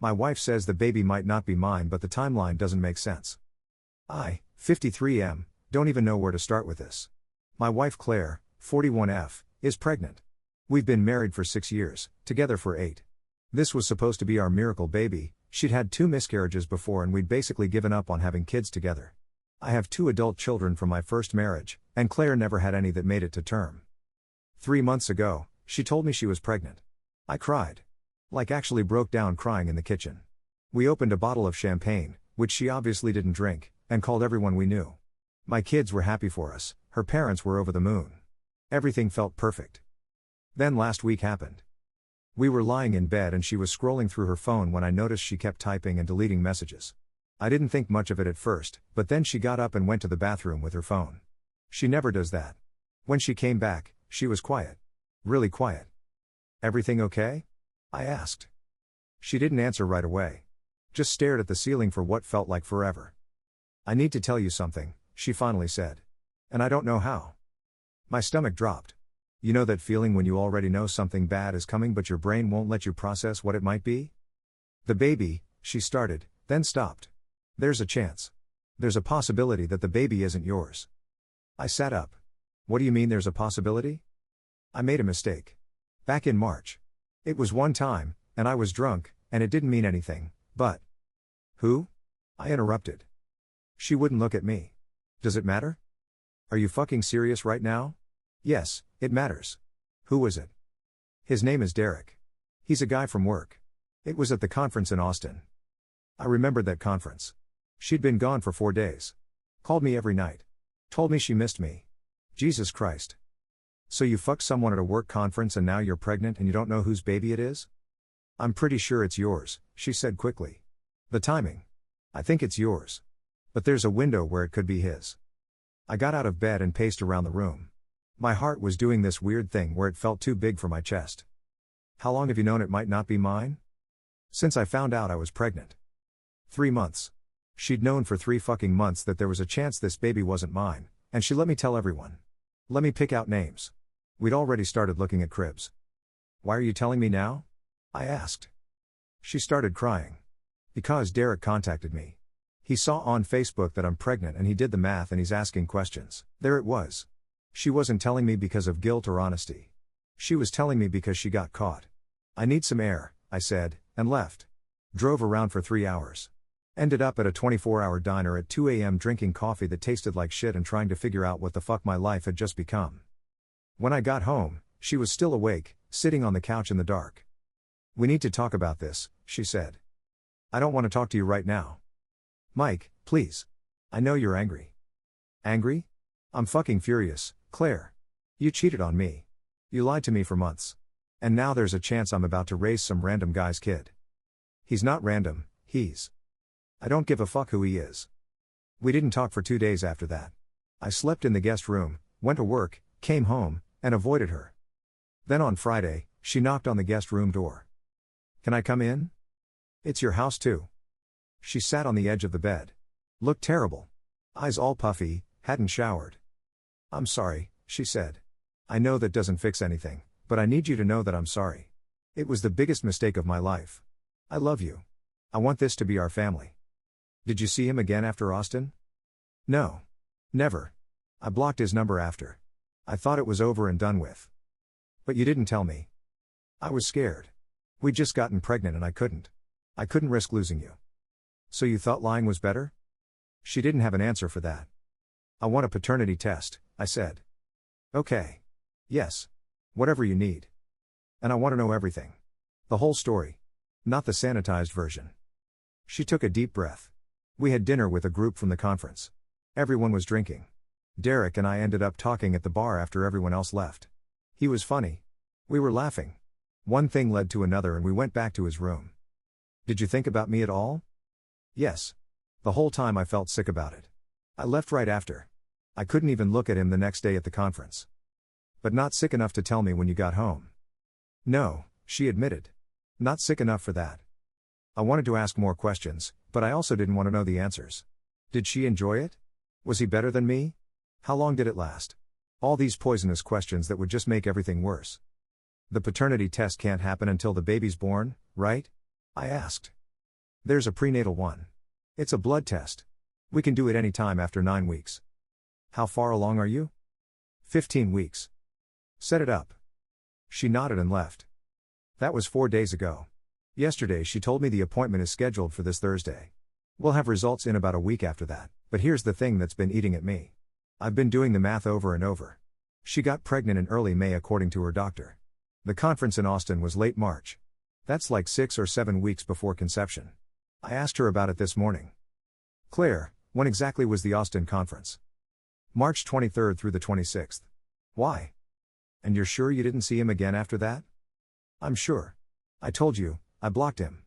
My wife says the baby might not be mine, but the timeline doesn't make sense. I, 53M, don't even know where to start with this. My wife Claire, 41F, is pregnant. We've been married for 6 years, together for 8. This was supposed to be our miracle baby. She'd had 2 miscarriages before and we'd basically given up on having kids together. I have 2 adult children from my first marriage, and Claire never had any that made it to term. 3 months ago, she told me she was pregnant. I cried. Like actually broke down crying in the kitchen. We opened a bottle of champagne, which she obviously didn't drink, and called everyone we knew. My kids were happy for us, her parents were over the moon. Everything felt perfect. Then last week happened. We were lying in bed and she was scrolling through her phone when I noticed she kept typing and deleting messages. I didn't think much of it at first, but then she got up and went to the bathroom with her phone. She never does that. When she came back, she was quiet. Really quiet. "Everything okay?" I asked. She didn't answer right away. Just stared at the ceiling for what felt like forever. "I need to tell you something," she finally said. "And I don't know how." My stomach dropped. You know that feeling when you already know something bad is coming but your brain won't let you process what it might be? "The baby," she started, then stopped. "There's a chance. There's a possibility that the baby isn't yours." I sat up. "What do you mean there's a possibility?" "I made a mistake. Back in March. It was one time, and I was drunk, and it didn't mean anything, but..." "Who?" I interrupted. She wouldn't look at me. "Does it matter?" "Are you fucking serious right now?" "Yes, it matters." "Who was it?" "His name is Derek. He's a guy from work. It was at the conference in Austin." I remembered that conference. She'd been gone for 4 days. Called me every night. Told me she missed me. Jesus Christ. "So you fucked someone at a work conference and now you're pregnant and you don't know whose baby it is?" "I'm pretty sure it's yours," she said quickly. "The timing. I think it's yours. But there's a window where it could be his." I got out of bed and paced around the room. My heart was doing this weird thing where it felt too big for my chest. "How long have you known it might not be mine?" "Since I found out I was pregnant." 3 months. She'd known for 3 fucking months that there was a chance this baby wasn't mine, and she let me tell everyone. Let me pick out names. We'd already started looking at cribs. "Why are you telling me now?" I asked. She started crying. "Because Derek contacted me. He saw on Facebook that I'm pregnant and he did the math and he's asking questions." There it was. She wasn't telling me because of guilt or honesty. She was telling me because she got caught. "I need some air," I said, and left. Drove around for 3 hours. Ended up at a 24-hour diner at 2 a.m. drinking coffee that tasted like shit and trying to figure out what the fuck my life had just become. When I got home, she was still awake, sitting on the couch in the dark. "We need to talk about this," she said. "I don't want to talk to you right now." "Mike, please. I know you're angry." "Angry? I'm fucking furious, Claire. You cheated on me. You lied to me for months. And now there's a chance I'm about to raise some random guy's kid. He's not random, he's... I don't give a fuck who he is." We didn't talk for 2 days after that. I slept in the guest room, went to work, came home, and avoided her. Then on Friday, she knocked on the guest room door. "Can I come in?" "It's your house too." She sat on the edge of the bed. Looked terrible. Eyes all puffy, hadn't showered. "I'm sorry," she said. "I know that doesn't fix anything, but I need you to know that I'm sorry. It was the biggest mistake of my life. I love you. I want this to be our family." "Did you see him again after Austin?" "No. Never. I blocked his number after. I thought it was over and done with." "But you didn't tell me." "I was scared. We'd just gotten pregnant and I couldn't risk losing you." "So you thought lying was better?" She didn't have an answer for that. "I want a paternity test," I said. "Okay. Yes. Whatever you need. And I want to know everything. The whole story. Not the sanitized version." She took a deep breath. We had dinner with a group from the conference. Everyone was drinking. Derek and I ended up talking at the bar after everyone else left. He was funny. We were laughing. One thing led to another and we went back to his room. "Did you think about me at all?" "Yes. The whole time I felt sick about it. I left right after. I couldn't even look at him the next day at the conference." "But not sick enough to tell me when you got home?" "No," she admitted. "Not sick enough for that." I wanted to ask more questions, but I also didn't want to know the answers. Did she enjoy it? Was he better than me? How long did it last? All these poisonous questions that would just make everything worse. "The paternity test can't happen until the baby's born, right?" I asked. There's a prenatal one. It's a blood test. We can do it any time after 9 weeks. How far along are you? 15 weeks. Set it up. She nodded and left. That was 4 days ago. Yesterday she told me the appointment is scheduled for this Thursday. We'll have results in about a week after that, but here's the thing that's been eating at me. I've been doing the math over and over. She got pregnant in early May according to her doctor. The conference in Austin was late March. That's like 6 or 7 weeks before conception. I asked her about it this morning. Claire, when exactly was the Austin conference? March 23rd through the 26th. Why? And you're sure you didn't see him again after that? I'm sure. I told you, I blocked him.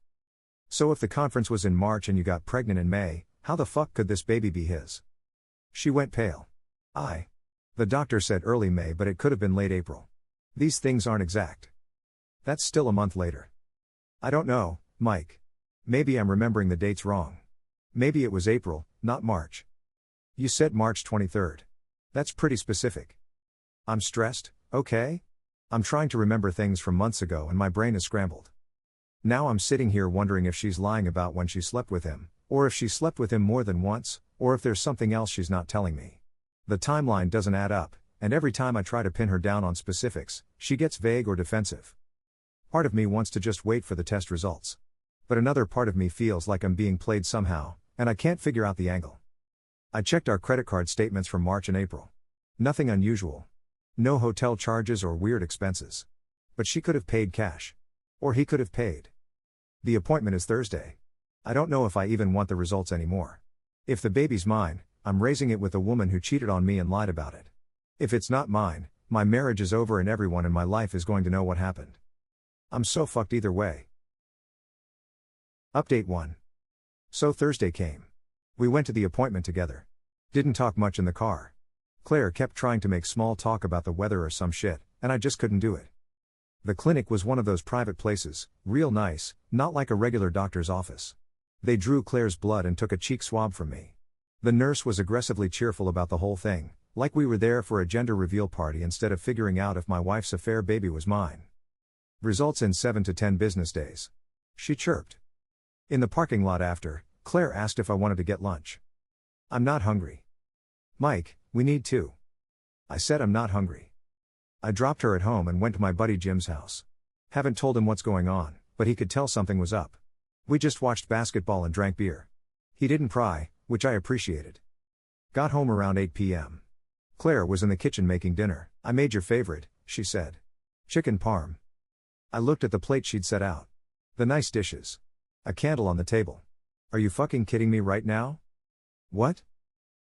So if the conference was in March and you got pregnant in May, how the fuck could this baby be his? She went pale. The doctor said early May, but it could have been late April. These things aren't exact. That's still a month later. I don't know, Mike. Maybe I'm remembering the dates wrong. Maybe it was April, not March. You said March 23rd. That's pretty specific. I'm stressed, okay? I'm trying to remember things from months ago and my brain is scrambled. Now I'm sitting here wondering if she's lying about when she slept with him, or if she slept with him more than once, or if there's something else she's not telling me. The timeline doesn't add up, and every time I try to pin her down on specifics, she gets vague or defensive. Part of me wants to just wait for the test results. But another part of me feels like I'm being played somehow, and I can't figure out the angle. I checked our credit card statements from March and April. Nothing unusual. No hotel charges or weird expenses. But she could have paid cash. Or he could have paid. The appointment is Thursday. I don't know if I even want the results anymore. If the baby's mine, I'm raising it with a woman who cheated on me and lied about it. If it's not mine, my marriage is over and everyone in my life is going to know what happened. I'm so fucked either way. Update 1. So Thursday came. We went to the appointment together. Didn't talk much in the car. Claire kept trying to make small talk about the weather or some shit, and I just couldn't do it. The clinic was one of those private places, real nice, not like a regular doctor's office. They drew Claire's blood and took a cheek swab from me. The nurse was aggressively cheerful about the whole thing, like we were there for a gender reveal party instead of figuring out if my wife's affair baby was mine. Results in 7 to 10 business days. She chirped. In the parking lot after, Claire asked if I wanted to get lunch. I'm not hungry. Mike, we need to. I said I'm not hungry. I dropped her at home and went to my buddy Jim's house. Haven't told him what's going on, but he could tell something was up. We just watched basketball and drank beer. He didn't pry, which I appreciated. Got home around 8 p.m. Claire was in the kitchen making dinner. I made your favorite, she said. Chicken parm. I looked at the plate she'd set out. The nice dishes. A candle on the table. Are you fucking kidding me right now? What?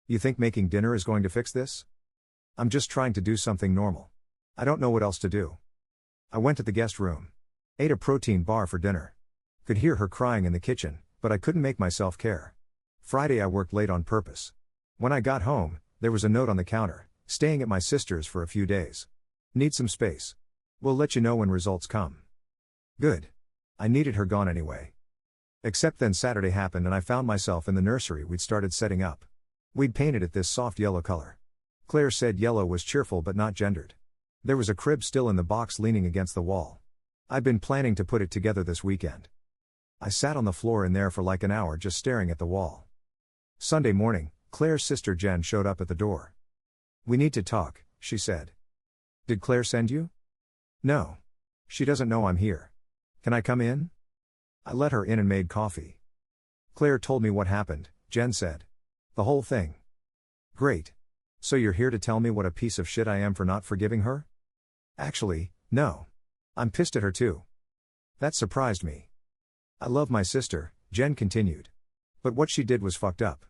You think making dinner is going to fix this? I'm just trying to do something normal. I don't know what else to do. I went to the guest room. Ate a protein bar for dinner. Could hear her crying in the kitchen, but I couldn't make myself care. Friday I worked late on purpose. When I got home, there was a note on the counter, staying at my sister's for a few days. Need some space. We'll let you know when results come. Good. I needed her gone anyway. Except then Saturday happened and I found myself in the nursery we'd started setting up. We'd painted it this soft yellow color. Claire said yellow was cheerful but not gendered. There was a crib still in the box leaning against the wall. I'd been planning to put it together this weekend. I sat on the floor in there for like an hour just staring at the wall. Sunday morning, Claire's sister Jen showed up at the door. We need to talk, she said. Did Claire send you? No. She doesn't know I'm here. Can I come in? I let her in and made coffee. Claire told me what happened, Jen said. The whole thing. Great. So you're here to tell me what a piece of shit I am for not forgiving her? Actually, no. I'm pissed at her too. That surprised me. I love my sister, Jen continued. But what she did was fucked up.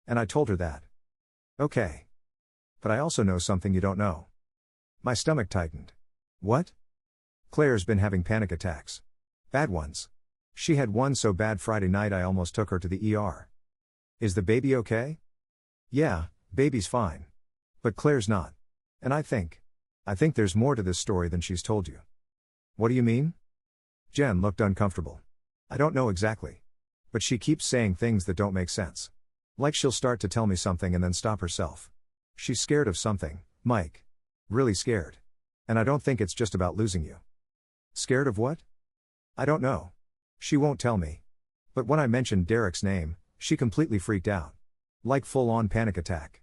And I told her that. Okay. But I also know something you don't know. My stomach tightened. What? Claire's been having panic attacks. Bad ones. She had one so bad Friday night I almost took her to the ER. Is the baby okay? Yeah, baby's fine. But Claire's not. And I think there's more to this story than she's told you. What do you mean? Jen looked uncomfortable. I don't know exactly. But she keeps saying things that don't make sense. Like she'll start to tell me something and then stop herself. She's scared of something, Mike. Really scared. And I don't think it's just about losing you. Scared of what? I don't know. She won't tell me. But when I mentioned Derek's name, she completely freaked out. Like full-on panic attack.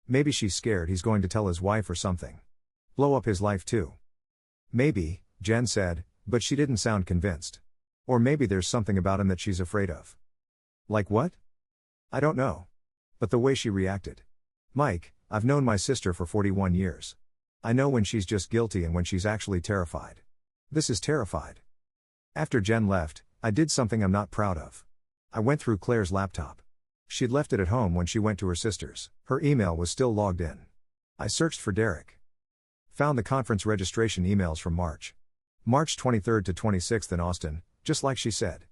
Maybe she's scared he's going to tell his wife or something. Blow up his life too. Maybe, Jen said, but she didn't sound convinced. Or maybe there's something about him that she's afraid of. Like what? I don't know. But the way she reacted. Mike, I've known my sister for 41 years. I know when she's just guilty and when she's actually terrified. This is terrified. After Jen left, I did something I'm not proud of. I went through Claire's laptop. She'd left it at home when she went to her sister's. Her email was still logged in. I searched for Derek. Found the conference registration emails from March 23rd to 26th in Austin, just like she said.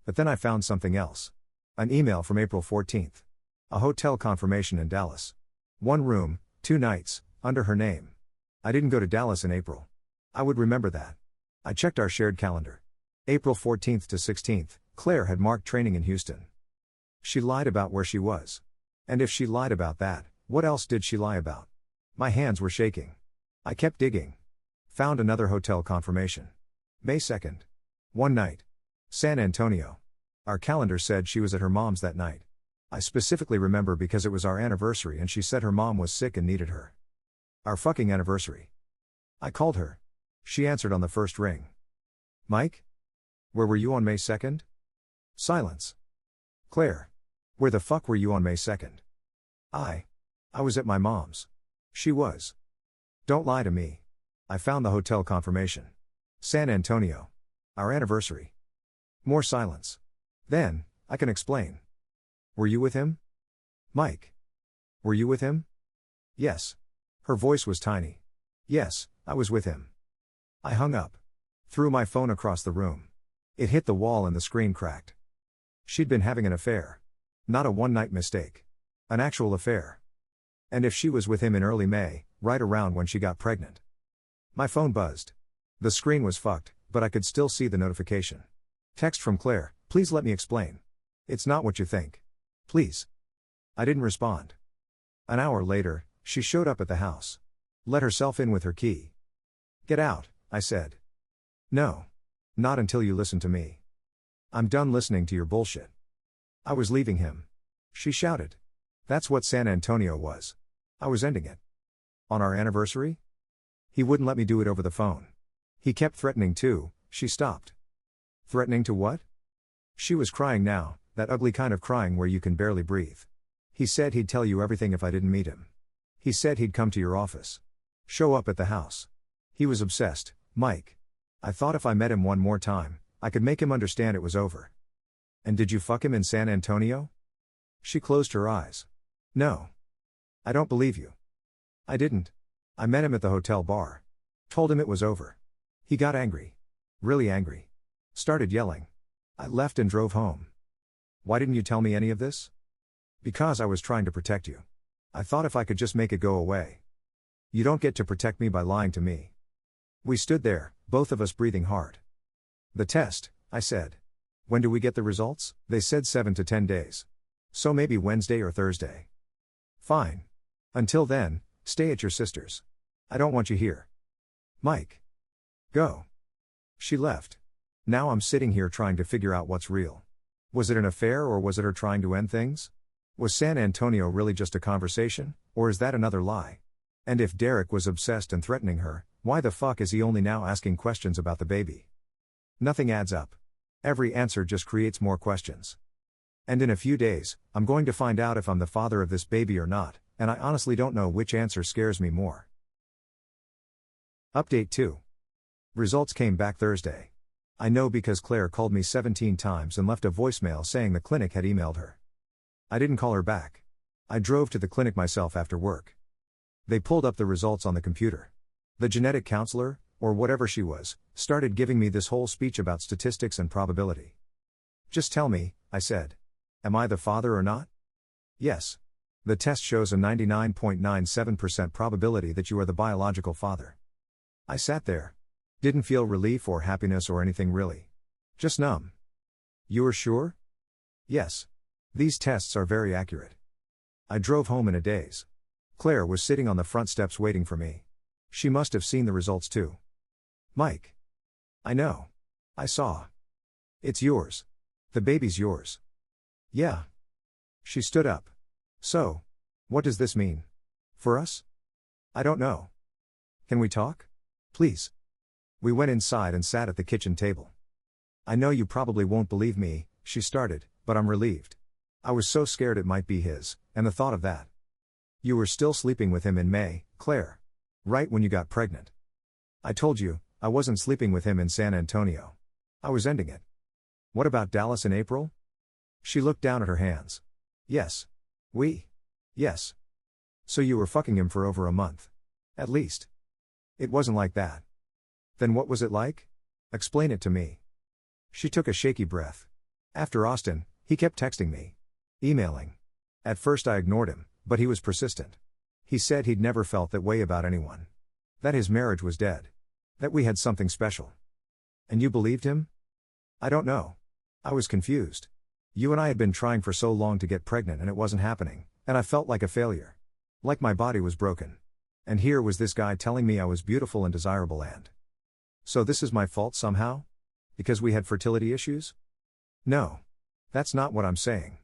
But then I found something else. An email from April 14th. A hotel confirmation in Dallas. 1 room, 2 nights, under her name. I didn't go to Dallas in April. I would remember that. I checked our shared calendar. April 14th to 16th, Claire had marked training in Houston. She lied about where she was. And if she lied about that, what else did she lie about? My hands were shaking. I kept digging. Found another hotel confirmation. May 2nd. 1 night. San Antonio. Our calendar said she was at her mom's that night. I specifically remember because it was our anniversary and she said her mom was sick and needed her. Our fucking anniversary. I called her. She answered on the first ring. Mike? Where were you on May 2nd? Silence. Claire. Where the fuck were you on May 2nd? I was at my mom's. She was. Don't lie to me. I found the hotel confirmation. San Antonio. Our anniversary. More silence. Then, I can explain. Were you with him? Mike. Were you with him? Yes. Her voice was tiny. Yes, I was with him. I hung up. Threw my phone across the room. It hit the wall and the screen cracked. She'd been having an affair. Not a one-night mistake. An actual affair. And if she was with him in early May, right around when she got pregnant. My phone buzzed. The screen was fucked, but I could still see the notification. Text from Claire, please let me explain. It's not what you think. Please. I didn't respond. An hour later, she showed up at the house. Let herself in with her key. Get out, I said. No. Not until you listen to me. I'm done listening to your bullshit. I was leaving him. She shouted. That's what San Antonio was. I was ending it. On our anniversary? He wouldn't let me do it over the phone. He kept threatening too. She stopped. Threatening to what? She was crying now, that ugly kind of crying where you can barely breathe. He said he'd tell you everything if I didn't meet him. He said he'd come to your office. Show up at the house. He was obsessed, Mike. I thought if I met him one more time, I could make him understand it was over. And did you fuck him in San Antonio? She closed her eyes. No. I don't believe you. I didn't. I met him at the hotel bar. Told him it was over. He got angry. Really angry. Started yelling. I left and drove home. Why didn't you tell me any of this? Because I was trying to protect you. I thought if I could just make it go away. You don't get to protect me by lying to me. We stood there, both of us breathing hard. The test, I said. When do we get the results? They said 7 to 10 days. So maybe Wednesday or Thursday. Fine. Until then, stay at your sister's. I don't want you here. Mike. Go. She left. Now I'm sitting here trying to figure out what's real. Was it an affair or was it her trying to end things? Was San Antonio really just a conversation, or is that another lie? And if Derek was obsessed and threatening her, why the fuck is he only now asking questions about the baby? Nothing adds up. Every answer just creates more questions. And in a few days, I'm going to find out if I'm the father of this baby or not, and I honestly don't know which answer scares me more. Update 2. Results came back Thursday. I know because Claire called me 17 times and left a voicemail saying the clinic had emailed her. I didn't call her back. I drove to the clinic myself after work. They pulled up the results on the computer. The genetic counselor, or whatever she was, started giving me this whole speech about statistics and probability. Just tell me, I said. Am I the father or not? Yes. The test shows a 99.97% probability that you are the biological father. I sat there. Didn't feel relief or happiness or anything really. Just numb. You are sure? Yes. These tests are very accurate. I drove home in a daze. Claire was sitting on the front steps waiting for me. She must have seen the results too. Mike. I know. I saw. It's yours. The baby's yours. Yeah. She stood up. So, what does this mean? For us? I don't know. Can we talk? Please. We went inside and sat at the kitchen table. I know you probably won't believe me, she started, but I'm relieved. I was so scared it might be his, and the thought of that. You were still sleeping with him in May, Claire. Right when you got pregnant. I told you, I wasn't sleeping with him in San Antonio. I was ending it. What about Dallas in April? She looked down at her hands. Yes. Yes. So you were fucking him for over a month. At least. It wasn't like that. Then what was it like? Explain it to me. She took a shaky breath. After Austin, he kept texting me. Emailing. At first I ignored him, but he was persistent. He said he'd never felt that way about anyone. That his marriage was dead. That we had something special. And you believed him? I don't know. I was confused. You and I had been trying for so long to get pregnant and it wasn't happening, and I felt like a failure. Like my body was broken. And here was this guy telling me I was beautiful and desirable and. So this is my fault somehow? Because we had fertility issues? No. That's not what I'm saying.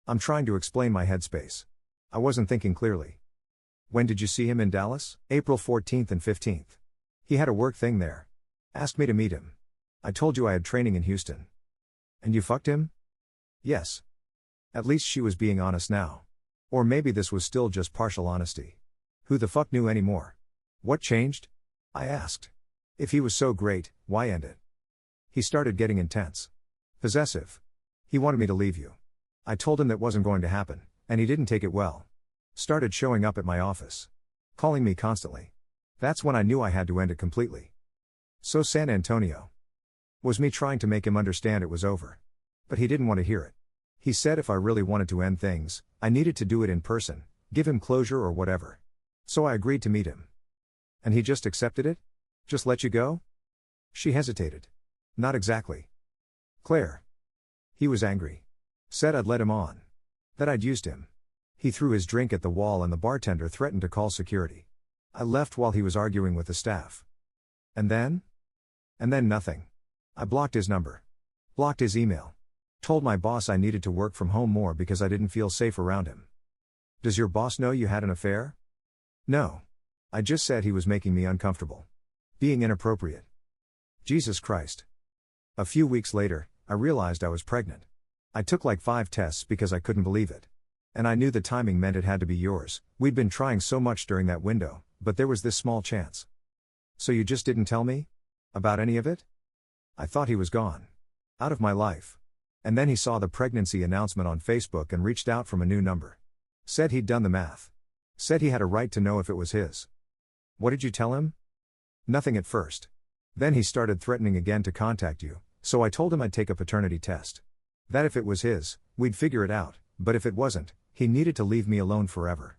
I'm trying to explain my headspace. I wasn't thinking clearly. When did you see him in Dallas? April 14th and 15th. He had a work thing there. Asked me to meet him. I told you I had training in Houston. And you fucked him? Yes. At least she was being honest now. Or maybe this was still just partial honesty. Who the fuck knew anymore? What changed? I asked. If he was so great, why end it? He started getting intense. Possessive. He wanted me to leave you. I told him that wasn't going to happen, and he didn't take it well. Started showing up at my office. Calling me constantly. That's when I knew I had to end it completely. So San Antonio. Was me trying to make him understand it was over. But he didn't want to hear it. He said if I really wanted to end things, I needed to do it in person, give him closure or whatever. So I agreed to meet him. And he just accepted it? Just let you go? She hesitated. Not exactly. Claire. He was angry. Said I'd let him on. That I'd used him. He threw his drink at the wall and the bartender threatened to call security. I left while he was arguing with the staff. And then? And then nothing. I blocked his number. Blocked his email. Told my boss I needed to work from home more because I didn't feel safe around him. Does your boss know you had an affair? No. I just said he was making me uncomfortable. Being inappropriate. Jesus Christ. A few weeks later, I realized I was pregnant. I took like 5 tests because I couldn't believe it. And I knew the timing meant it had to be yours. We'd been trying so much during that window, but there was this small chance. So you just didn't tell me? About any of it? I thought he was gone. Out of my life. And then he saw the pregnancy announcement on Facebook and reached out from a new number. Said he'd done the math. Said he had a right to know if it was his. What did you tell him? Nothing at first. Then he started threatening again to contact you, so I told him I'd take a paternity test. That if it was his, we'd figure it out, but if it wasn't, he needed to leave me alone forever.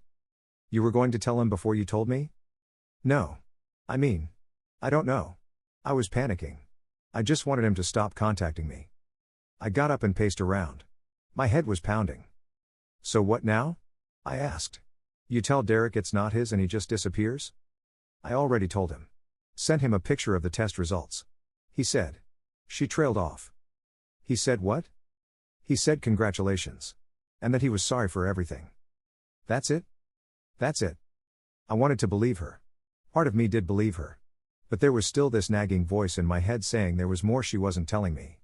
You were going to tell him before you told me? No. I don't know. I was panicking. I just wanted him to stop contacting me. I got up and paced around. My head was pounding. So what now? I asked. You tell Derek it's not his and he just disappears? I already told him. Sent him a picture of the test results. He said. She trailed off. He said what? He said congratulations. And that he was sorry for everything. That's it? That's it. I wanted to believe her. Part of me did believe her. But there was still this nagging voice in my head saying there was more she wasn't telling me.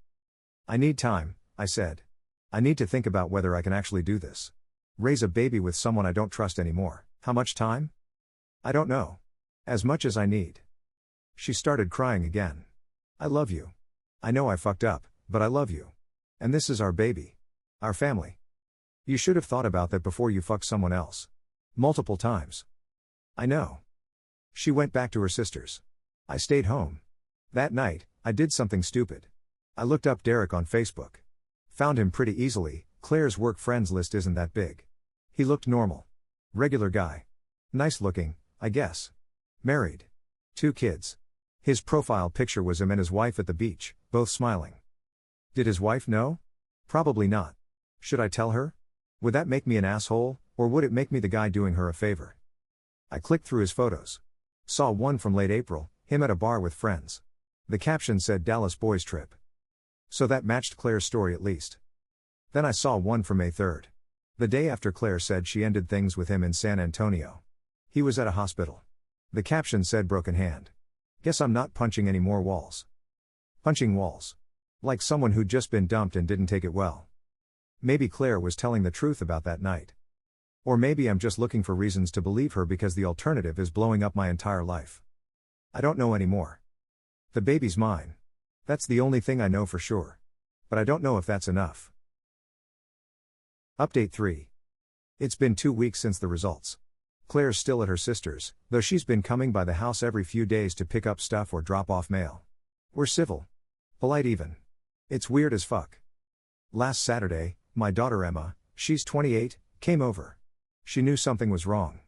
I need time, I said. I need to think about whether I can actually do this. Raise a baby with someone I don't trust anymore. How much time? I don't know. As much as I need. She started crying again. I love you. I know I fucked up, but I love you. And this is our baby. Our family. You should have thought about that before you fucked someone else. Multiple times. I know. She went back to her sister's. I stayed home. That night, I did something stupid. I looked up Derek on Facebook. Found him pretty easily. Claire's work friends list isn't that big. He looked normal. Regular guy. Nice looking, I guess. Married. 2 kids. His profile picture was him and his wife at the beach, both smiling. Did his wife know? Probably not. Should I tell her? Would that make me an asshole, or would it make me the guy doing her a favor? I clicked through his photos. Saw one from late April, him at a bar with friends. The caption said Dallas boys trip. So that matched Claire's story at least. Then I saw one for May 3rd. The day after Claire said she ended things with him in San Antonio. He was at a hospital. The caption said broken hand. Guess I'm not punching any more walls. Punching walls. Like someone who'd just been dumped and didn't take it well. Maybe Claire was telling the truth about that night. Or maybe I'm just looking for reasons to believe her because the alternative is blowing up my entire life. I don't know anymore. The baby's mine. That's the only thing I know for sure. But I don't know if that's enough. Update 3. It's been 2 weeks since the results. Claire's still at her sister's, though she's been coming by the house every few days to pick up stuff or drop off mail. We're civil. Polite even. It's weird as fuck. Last Saturday, my daughter Emma, she's 28, came over. She knew something was wrong.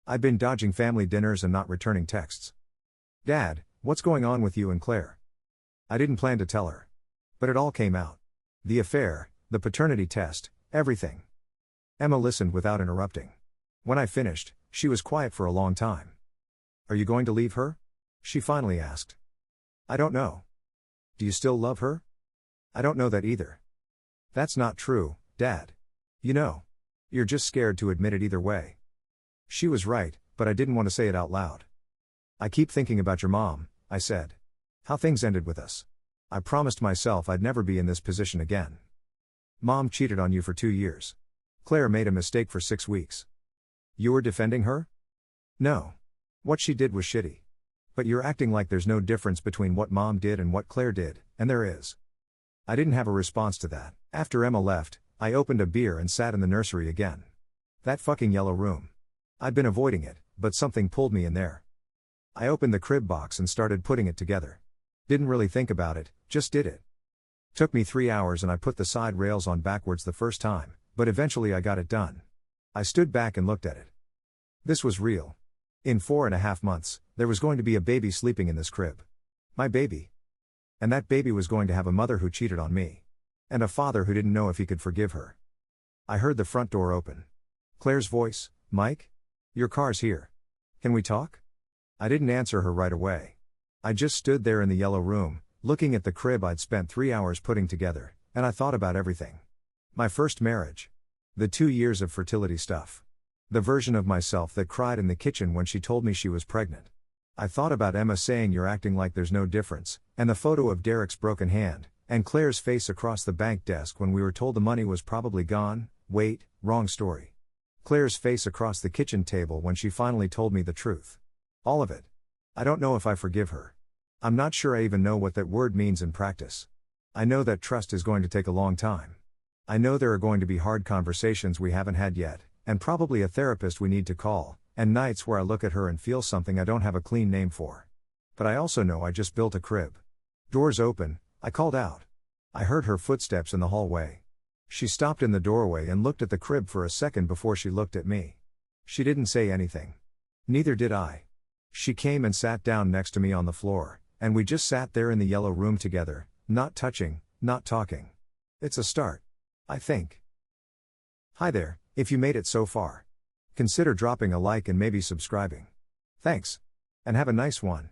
I'd been dodging family dinners and not returning texts. Dad, what's going on with you and Claire? I didn't plan to tell her. But it all came out. The affair, the paternity test, everything. Emma listened without interrupting. When I finished, she was quiet for a long time. Are you going to leave her? She finally asked. I don't know. Do you still love her? I don't know that either. That's not true, Dad. You know. You're just scared to admit it either way. She was right, but I didn't want to say it out loud. I keep thinking about your mom, I said. How things ended with us. I promised myself I'd never be in this position again. Mom cheated on you for 2 years. Claire made a mistake for 6 weeks. You were defending her? No. What she did was shitty. But you're acting like there's no difference between what Mom did and what Claire did, and there is. I didn't have a response to that. After Emma left, I opened a beer and sat in the nursery again. That fucking yellow room. I'd been avoiding it, but something pulled me in there. I opened the crib box and started putting it together. Didn't really think about it, just did it. Took me 3 hours and I put the side rails on backwards the first time, but eventually I got it done. I stood back and looked at it. This was real. In 4.5 months, there was going to be a baby sleeping in this crib. My baby. And that baby was going to have a mother who cheated on me. And a father who didn't know if he could forgive her. I heard the front door open. Claire's voice, Mike? Your car's here. Can we talk? I didn't answer her right away. I just stood there in the yellow room, looking at the crib I'd spent 3 hours putting together, and I thought about everything. My first marriage. The 2 years of fertility stuff. The version of myself that cried in the kitchen when she told me she was pregnant. I thought about Emma saying you're acting like there's no difference, and the photo of Derek's broken hand, and Claire's face across the bank desk when we were told the money was probably gone. Wait, wrong story. Claire's face across the kitchen table when she finally told me the truth. All of it. I don't know if I forgive her. I'm not sure I even know what that word means in practice. I know that trust is going to take a long time. I know there are going to be hard conversations we haven't had yet, and probably a therapist we need to call, and nights where I look at her and feel something I don't have a clean name for. But I also know I just built a crib. Doors open, I called out. I heard her footsteps in the hallway. She stopped in the doorway and looked at the crib for a second before she looked at me. She didn't say anything. Neither did I. She came and sat down next to me on the floor, and we just sat there in the yellow room together, not touching, not talking. It's a start. I think. Hi there, if you made it so far. Consider dropping a like and maybe subscribing. Thanks. And have a nice one.